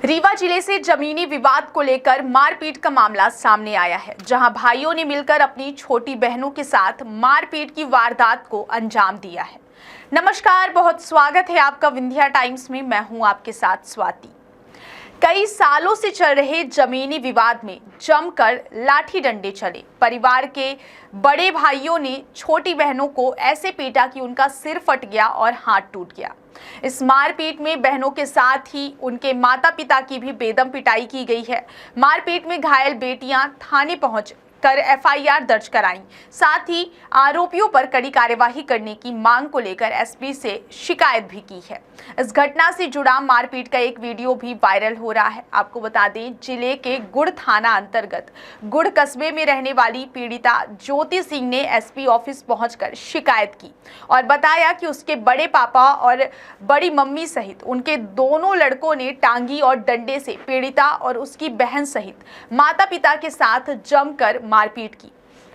रीवा जिले से जमीनी विवाद को लेकर मारपीट का मामला सामने आया है, जहां भाइयों ने मिलकर अपनी छोटी बहनों के साथ मारपीट की वारदात को अंजाम दिया है। नमस्कार, बहुत स्वागत है आपका विंध्या टाइम्स में। मैं हूं आपके साथ स्वाति। कई सालों से चल रहे जमीनी विवाद में जमकर लाठी डंडे चले। परिवार के बड़े भाइयों ने छोटी बहनों को ऐसे पीटा कि उनका सिर फट गया और हाथ टूट गया। इस मारपीट में बहनों के साथ ही उनके माता पिता की भी बेदम पिटाई की गई है। मारपीट में घायल बेटियां थाने पहुंच कर एफआईआर दर्ज कराईं। साथ ही आरोपियों पर कड़ी कार्यवाही करने की मांग को लेकर एसपी से शिकायत भी की है। इस घटना से जुड़ा मारपीट का एक वीडियो भी वायरल हो रहा है। आपको बता दें, जिले के गुड़ थाना अंतर्गत गुड़ कस्बे में रहने वाली पीड़िता ज्योति सिंह ने एसपी ऑफिस पहुंचकर शिकायत की और बताया कि उसके बड़े पापा और बड़ी मम्मी सहित उनके दोनों लड़कों ने टांगी और डंडे से पीड़िता और उसकी बहन सहित माता पिता के साथ जमकर मारपीट की।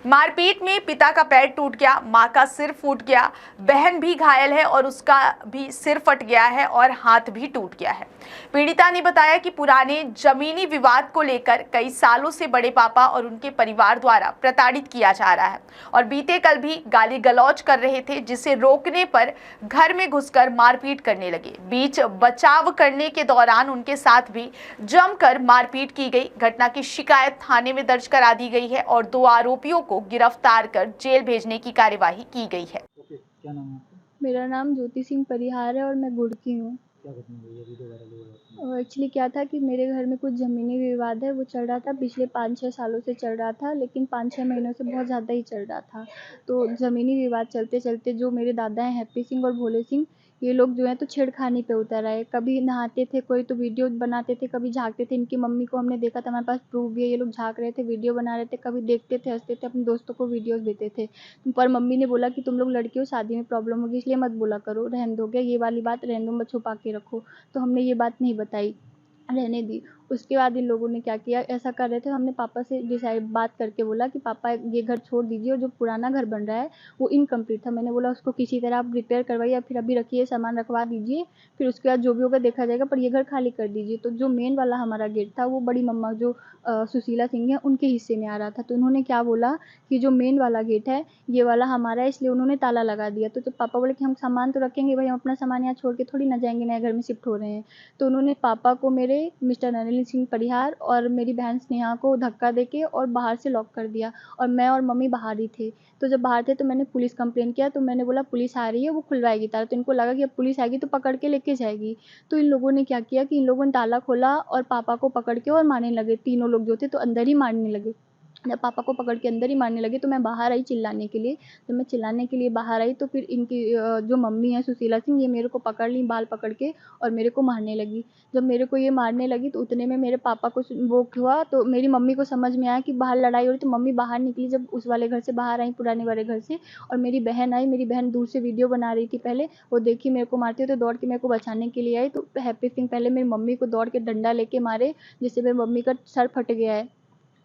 मारपीट में पिता का पैर टूट गया, मां का सिर फूट गया, बहन भी घायल है और उसका भी सिर फट गया है और हाथ भी टूट गया है। पीड़िता ने बताया कि पुराने जमीनी विवाद को लेकर कई सालों से बड़े पापा और उनके परिवार द्वारा प्रताड़ित किया जा रहा है और बीते कल भी गाली गलौज कर रहे थे, जिसे रोकने पर घर में घुसकर मारपीट करने लगे। बीच बचाव करने के दौरान उनके साथ भी जमकर मारपीट की गई। घटना की शिकायत थाने में दर्ज करा दी गई है और 2 आरोपियों को गिरफ्तार कर जेल भेजने की कार्यवाही की गई है। क्या नाम है आपका? मेरा नाम ज्योति सिंह परिहार है और मैं गुड़ की हूँ। क्या घटना हुई है? वीडियो वायरल हो रहा है। और एक्चुअली क्या था कि मेरे घर में कुछ ज़मीनी विवाद है, वो चल रहा था पिछले 5-6 सालों से चल रहा था, लेकिन 5-6 महीनों से बहुत ज़्यादा ही चल रहा था। तो ज़मीनी विवाद चलते चलते जो मेरे दादा हैं हैप्पी सिंह और भोले सिंह, ये लोग जो हैं तो छेड़खानी पे उतर आए। कभी नहाते थे, कोई तो वीडियो बनाते थे, कभी झाँकते थे। इनकी मम्मी को हमने देखा था, हमारे पास प्रूफ भी है, ये लोग झाँक रहे थे, वीडियो बना रहे थे। कभी देखते थे, हँसते थे, अपने दोस्तों को वीडियोज़ देते थे। पर मम्मी ने बोला कि तुम लोग लड़की हो, शादी में प्रॉब्लम होगी, इसलिए मत बोला करो, रहने दो। क्या ये वाली बात रहने दो, मत छुपा के रखो। तो हमने ये बात नहीं बताई, रहने दी। उसके बाद इन लोगों ने क्या किया, ऐसा कर रहे थे, हमने पापा से बात करके बोला कि पापा ये घर छोड़ दीजिए और जो पुराना घर बन रहा है वो इनकम्प्लीट था। मैंने बोला उसको किसी तरह आप रिपेयर करवाइए या फिर अभी रखिए, सामान रखवा दीजिए, फिर उसके बाद जो भी होगा देखा जाएगा, पर ये घर खाली कर दीजिए। तो जो मेन वाला हमारा गेट था वो बड़ी मम्मा जो सुशीला सिंह है उनके हिस्से में आ रहा था। तो उन्होंने क्या बोला कि जो मेन वाला गेट है ये वाला हमारा है, इसलिए उन्होंने ताला लगा दिया। तो जब पापा बोले कि हम सामान तो रखेंगे भाई, हम अपना सामान यहाँ छोड़ के थोड़ी ना जाएंगे, नए घर में शिफ्ट हो रहे हैं। तो उन्होंने पापा को, मेरे मिस्टर नलिनी सिंह परिहार और मेरी बहन स्नेहा को धक्का देके और बाहर से लॉक कर दिया और मैं और मम्मी बाहर ही थे। तो जब बाहर थे तो मैंने पुलिस कंप्लेन किया, तो मैंने बोला पुलिस आ रही है, वो खुलवाएगी ताला। तो इनको लगा कि अब पुलिस आएगी तो पकड़ के लेके जाएगी। तो इन लोगों ने क्या किया कि इन लोगों ने ताला खोला और पापा को पकड़ के और मारने लगे। तीनों लोग जो थे तो अंदर ही मारने लगे। जब पापा को पकड़ के अंदर ही मारने लगे तो मैं बाहर आई चिल्लाने के लिए। जब मैं चिल्लाने के लिए बाहर आई तो फिर इनकी जो मम्मी है सुशीला सिंह, ये मेरे को पकड़ ली बाल पकड़ के और मेरे को मारने लगी। जब मेरे को ये मारने लगी तो उतने में मेरे पापा को वो हुआ, तो मेरी मम्मी को समझ में आया कि बाहर लड़ाई हो रही, तो मम्मी बाहर निकली। जब उस वाले घर से बाहर आई, पुराने वाले घर से, और मेरी बहन आई। मेरी बहन दूर से वीडियो बना रही थी पहले, वो देखी मेरे को मारती हो तो दौड़ के मेरे को बचाने के लिए आई। तो हैप्पी सिंह पहले मेरी मम्मी को दौड़ के डंडा लेके मारे, जिससे मेरी मम्मी का सर फट गया है।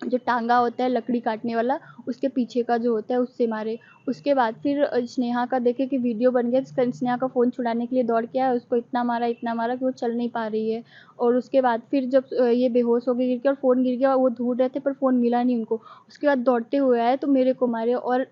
जो टांगा होता है लकड़ी काटने वाला, उसके पीछे का जो होता है उससे मारे। उसके बाद फिर स्नेहा का देखे कि वीडियो बन गया, स्नेहा का फ़ोन छुड़ाने के लिए दौड़ के आया, उसको इतना मारा कि वो चल नहीं पा रही है। और उसके बाद फिर जब ये बेहोश हो गई गिर के और फ़ोन गिर गया, वो ढूंढ रहे थे पर फ़ोन मिला नहीं उनको। उसके बाद दौड़ते हुए आए तो मेरे को मारे, और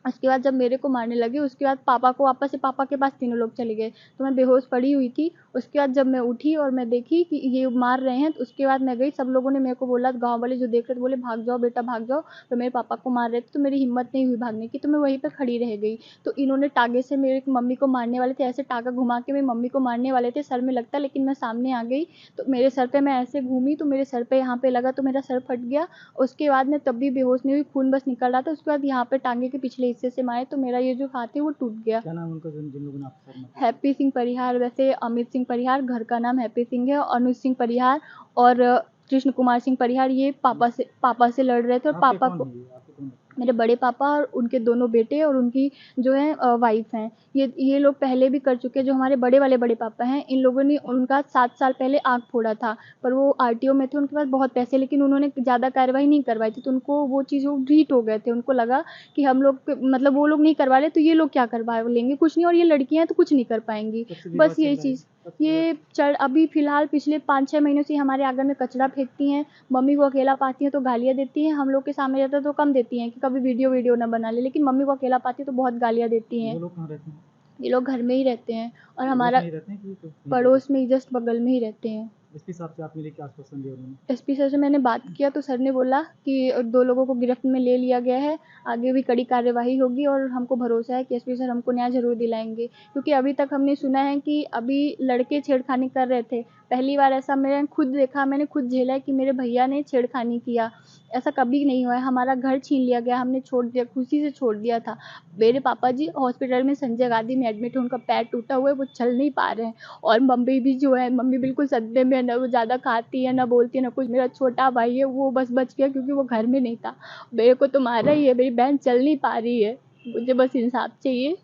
उसके बाद जब मेरे को मारने लगे उसके बाद पापा को, वापस से पापा के पास तीनों लोग चले गए। तो मैं बेहोश पड़ी हुई थी। उसके बाद जब मैं उठी और मैं देखी कि ये मार रहे हैं, तो उसके बाद मैं गई। सब लोगों ने मेरे को बोला, गाँव वाले जो देख रहे थे बोले भाग जाओ बेटा भाग जाओ, तो मेरे पापा को मार रहे थे। तो मेरी हिम्मत नहीं हुई भागने की, तो मैं वहीं पर खड़ी रह गई। तो इन्होंने टाँगे से मेरी मम्मी को मारने वाले थे, ऐसे टाँगा घुमा के मेरी मम्मी को मारने वाले थे, सर में लगता, लेकिन मैं सामने आ गई। तो मेरे सर पर मैं ऐसे घूमी तो मेरे सर पर यहाँ पर लगा, तो मेरा सर फट गया। उसके बाद मैं तब भी बेहोश नहीं हुई, खून बस निकल रहा था। उसके बाद यहाँ पर टाँगे के पिछले हिस्से से मारे, तो मेरा ये जो हाथ है वो टूट गया। क्या नाम उनका जिन लोगों ने आपके साथ मारा? हैप्पी सिंह परिहार, वैसे अमित सिंह परिहार, घर का नाम हैप्पी सिंह है। अनुज सिंह परिहार और कृष्ण कुमार सिंह परिहार, ये पापा से लड़ रहे थे और आपके पापा कौन को, है ये? आपके कौन है? मेरे बड़े पापा और उनके दोनों बेटे और उनकी जो है वाइफ हैं। ये लोग पहले भी कर चुके हैं। जो हमारे बड़े पापा हैं, इन लोगों ने उनका 7 साल पहले आँख फोड़ा था, पर वो आरटीओ में थे, उनके पास बहुत पैसे, लेकिन उन्होंने ज़्यादा कार्रवाई नहीं करवाई थी, तो उनको वो चीज़ वो ढीठ हो गए थे। उनको लगा कि हम लोग मतलब वो लोग नहीं करवा रहे तो ये लोग क्या करवा लेंगे, कुछ नहीं, और ये लड़कियाँ हैं तो कुछ नहीं कर पाएँगी। कब से विवाद बस चल यही रहा है? चीज़। कब से ये अभी फ़िलहाल पिछले 5-6 महीनों से हमारे आँगन में कचरा फेंकती हैं। मम्मी को अकेला पाती हैं तो गालियाँ देती हैं। हम लोग के सामने रहता है तो कम देती हैं कि कभी वीडियो ना बना ले, लेकिन मम्मी को अकेला पाती है तो बहुत गालियाँ देती हैं। वो लोग कहाँ रहते हैं? ये लोग घर में ही रहते हैं और पड़ोस हमारा में ही रहते हैं कि कहीं पे? पड़ोस में ही जस्ट बगल में ही रहते हैं। एसपी साहब से आप मिले, क्या आश्वासन दिया उन्होंने? एसपी सर से मैंने बात किया तो सर ने बोला कि 2 लोगों को गिरफ्त में ले लिया गया है, आगे भी कड़ी कार्यवाही होगी और हमको भरोसा है कि एसपी सर हमको न्याय ज़रूर दिलाएँगे। क्योंकि अभी तक हमने सुना है कि अभी लड़के छेड़खानी कर रहे थे। पहली बार ऐसा मैंने खुद देखा, मैंने खुद झेला है कि मेरे भैया ने छेड़खानी किया। ऐसा कभी नहीं हुआ है। हमारा घर छीन लिया गया, हमने छोड़ दिया, खुशी से छोड़ दिया था। मेरे पापा जी हॉस्पिटल में संजय गांधी में एडमिट हैं, उनका पैर टूटा हुआ है, वो चल नहीं पा रहे हैं। और मम्मी भी जो है, मम्मी बिल्कुल सदमे में है, ना वो ज़्यादा खाती है, ना बोलती है, ना कुछ। मेरा छोटा भाई है, वो बस बच गया क्योंकि वो घर में नहीं था। मेरे को तो मारा ही है, मेरी बहन चल नहीं पा रही है। मुझे बस इंसाफ चाहिए,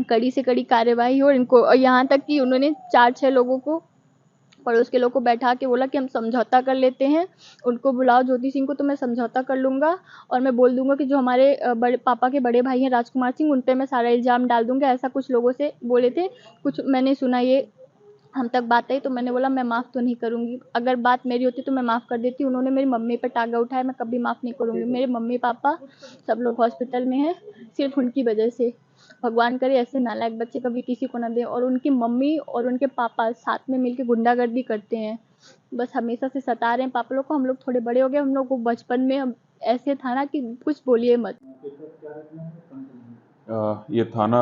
कड़ी से कड़ी कार्रवाई हो। इनको, और यहाँ तक कि उन्होंने 4-6 लोगों को, पड़ोस के लोग को बैठा के बोला कि हम समझौता कर लेते हैं, उनको बुलाओ ज्योति सिंह को, तो मैं समझौता कर लूँगा और मैं बोल दूँगा कि जो हमारे बड़े पापा के बड़े भाई हैं राजकुमार सिंह, उन पे मैं सारा इल्ज़ाम डाल दूँगा। ऐसा कुछ लोगों से बोले थे, कुछ मैंने सुना, ये हम तक बात आई तो मैंने बोला मैं माफ़ तो नहीं करूँगी। अगर बात मेरी होती तो मैं माफ़ कर देती। उन्होंने मेरी मम्मी पे टाँगा उठाया, मैं कभी माफ़ नहीं करूँगी। मेरे मम्मी-पापा सब लोग हॉस्पिटल में हैं, सिर्फ़ उनकी वजह से। भगवान करे ऐसे नालायक बच्चे कभी किसी को ना दें। और उनकी मम्मी और उनके पापा साथ में मिलके गुंडागर्दी करते हैं। बस हमेशा से सता रहे हैं पापा लोग को। हम लोग थोड़े बड़े हो गए, हम लोग को बचपन में हम ऐसे था ना कि कुछ बोलिए मत। ये थाना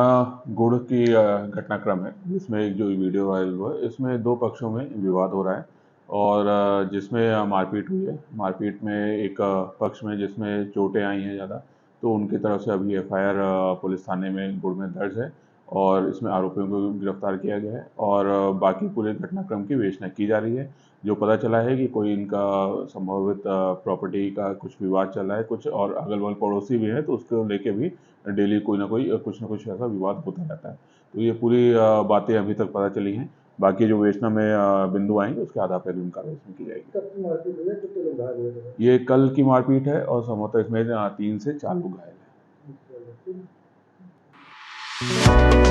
गुड़ की घटनाक्रम है जिसमें एक जो वीडियो वायरल हुआ है, इसमें 2 पक्षों में विवाद हो रहा है और जिसमें मारपीट हुई है। मारपीट में एक पक्ष में जिसमें चोटें आई हैं ज़्यादा, तो उनकी तरफ से अभी एफआईआर पुलिस थाने में गुड़ में दर्ज है और इसमें आरोपियों को गिरफ्तार किया गया है और बाकी पूरे घटनाक्रम की विवेचना की जा रही है। जो पता चला है कि कोई इनका संभवित प्रॉपर्टी का कुछ विवाद चल रहा है, कुछ और अगल-बगल पड़ोसी भी हैं, तो उसको लेके भी डेली कोई ना कोई कुछ ना कुछ ऐसा विवाद होता रहता है। तो ये पूरी बातें अभी तक पता चली हैं। बाकी जो विवेचना में बिंदु आएंगे उसके आधार पर उनकी कार्रवाई इसमें की जाएगी। कब की मारपीट हुई है? कितने लोग घायल हुए थे? ये कल की मारपीट है और संभवतः इसमें 3 से 4 लोग घायल हैं। अच्छा,